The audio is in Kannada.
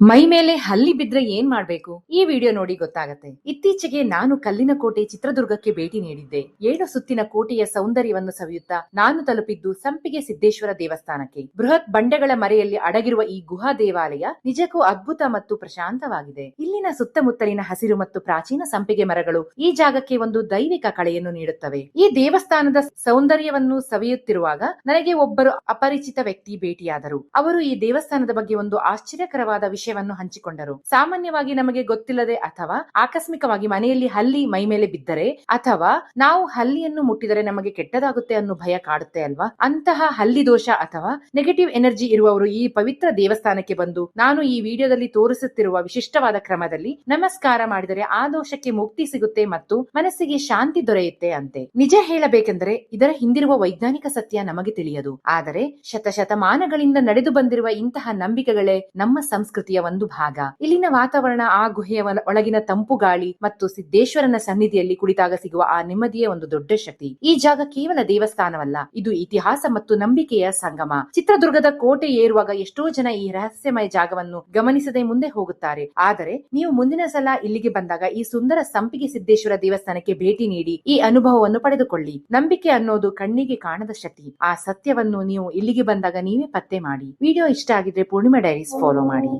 ಮೈ ಮೇಲೆ ಹಲ್ಲಿ ಬಿದ್ರೆ ಏನ್ ಮಾಡ್ಬೇಕು? ಈ ವಿಡಿಯೋ ನೋಡಿ ಗೊತ್ತಾಗತ್ತೆ. ಇತ್ತೀಚೆಗೆ ನಾನು ಕಲ್ಲಿನ ಕೋಟೆ ಚಿತ್ರದುರ್ಗಕ್ಕೆ ಭೇಟಿ ನೀಡಿದ್ದೆ. 7 ಸುತ್ತಿನ ಕೋಟೆಯ ಸೌಂದರ್ಯವನ್ನು ಸವಿಯುತ್ತಾ ನಾನು ತಲುಪಿದ್ದು ಸಂಪಿಗೆ ಸಿದ್ದೇಶ್ವರ ದೇವಸ್ಥಾನಕ್ಕೆ. ಬೃಹತ್ ಬಂಡೆಗಳ ಮರೆಯಲ್ಲಿ ಅಡಗಿರುವ ಈ ಗುಹಾ ದೇವಾಲಯ ನಿಜಕ್ಕೂ ಅದ್ಭುತ ಮತ್ತು ಪ್ರಶಾಂತವಾಗಿದೆ. ಇಲ್ಲಿನ ಸುತ್ತಮುತ್ತಲಿನ ಹಸಿರು ಮತ್ತು ಪ್ರಾಚೀನ ಸಂಪಿಗೆ ಮರಗಳು ಈ ಜಾಗಕ್ಕೆ ಒಂದು ದೈವಿಕ ಕಳೆಯನ್ನು ನೀಡುತ್ತವೆ. ಈ ದೇವಸ್ಥಾನದ ಸೌಂದರ್ಯವನ್ನು ಸವಿಯುತ್ತಿರುವಾಗ ನನಗೆ ಒಬ್ಬರು ಅಪರಿಚಿತ ವ್ಯಕ್ತಿ ಭೇಟಿಯಾದರು. ಅವರು ಈ ದೇವಸ್ಥಾನದ ಬಗ್ಗೆ ಒಂದು ಆಶ್ಚರ್ಯಕರವಾದ ವಿಷಯವನ್ನು ಹಂಚಿಕೊಂಡರು. ಸಾಮಾನ್ಯವಾಗಿ ನಮಗೆ ಗೊತ್ತಿಲ್ಲದೆ ಅಥವಾ ಆಕಸ್ಮಿಕವಾಗಿ ಮನೆಯಲ್ಲಿ ಹಲ್ಲಿ ಮೈ ಮೇಲೆ ಬಿದ್ದರೆ ಅಥವಾ ನಾವು ಹಲ್ಲಿಯನ್ನು ಮುಟ್ಟಿದರೆ ನಮಗೆ ಕೆಟ್ಟದಾಗುತ್ತೆ ಅನ್ನೋ ಭಯ ಕಾಡುತ್ತೆ ಅಲ್ವಾ? ಅಂತಹ ಹಲ್ಲಿ ದೋಷ ಅಥವಾ ನೆಗೆಟಿವ್ ಎನರ್ಜಿ ಇರುವವರು ಈ ಪವಿತ್ರ ದೇವಸ್ಥಾನಕ್ಕೆ ಬಂದು ನಾನು ಈ ವಿಡಿಯೋದಲ್ಲಿ ತೋರಿಸುತ್ತಿರುವ ವಿಶಿಷ್ಟವಾದ ಕ್ರಮದಲ್ಲಿ ನಮಸ್ಕಾರ ಮಾಡಿದರೆ ಆ ದೋಷಕ್ಕೆ ಮುಕ್ತಿ ಸಿಗುತ್ತೆ ಮತ್ತು ಮನಸ್ಸಿಗೆ ಶಾಂತಿ ದೊರೆಯುತ್ತೆ ಅಂತೆ. ನಿಜ ಹೇಳಬೇಕೆಂದರೆ ಇದರ ಹಿಂದಿರುವ ವೈಜ್ಞಾನಿಕ ಸತ್ಯ ನಮಗೆ ತಿಳಿಯದು. ಆದರೆ ಶತಮಾನಗಳಿಂದ ನಡೆದು ಬಂದಿರುವ ಇಂತಹ ನಂಬಿಕೆಗಳೇ ನಮ್ಮ ಸಂಸ್ಕೃತಿಯ ಒಂದು ಭಾಗ. ಇಲ್ಲಿನ ವಾತಾವರಣ, ಆ ಗುಹೆಯ ಒಳಗಿನ ತಂಪು ಗಾಳಿ ಮತ್ತು ಸಿದ್ದೇಶ್ವರನ ಸನ್ನಿಧಿಯಲ್ಲಿ ಕುಳಿತಾಗ ಸಿಗುವ ಆ ನೆಮ್ಮದಿಯೇ ಒಂದು ದೊಡ್ಡ ಶಕ್ತಿ. ಈ ಜಾಗ ಕೇವಲ ದೇವಸ್ಥಾನವಲ್ಲ, ಇದು ಇತಿಹಾಸ ಮತ್ತು ನಂಬಿಕೆಯ ಸಂಗಮ. ಚಿತ್ರದುರ್ಗದ ಕೋಟೆ ಏರುವಾಗ ಎಷ್ಟೋ ಜನ ಈ ರಹಸ್ಯಮಯ ಜಾಗವನ್ನು ಗಮನಿಸದೆ ಮುಂದೆ ಹೋಗುತ್ತಾರೆ. ಆದರೆ ನೀವು ಮುಂದಿನ ಸಲ ಇಲ್ಲಿಗೆ ಬಂದಾಗ ಈ ಸುಂದರ ಸಂಪಿಗೆ ಸಿದ್ದೇಶ್ವರ ದೇವಸ್ಥಾನಕ್ಕೆ ಭೇಟಿ ನೀಡಿ ಈ ಅನುಭವವನ್ನು ಪಡೆದುಕೊಳ್ಳಿ. ನಂಬಿಕೆ ಅನ್ನೋದು ಕಣ್ಣಿಗೆ ಕಾಣದ ಶಕ್ತಿ. ಆ ಸತ್ಯವನ್ನು ನೀವು ಇಲ್ಲಿಗೆ ಬಂದಾಗ ನೀವೇ ಪತ್ತೆ ಮಾಡಿ. ವಿಡಿಯೋ ಇಷ್ಟ ಆಗಿದ್ರೆ ಪೂರ್ಣಿಮಾ ಡೈರೀಸ್ ಫಾಲೋ ಮಾಡಿ.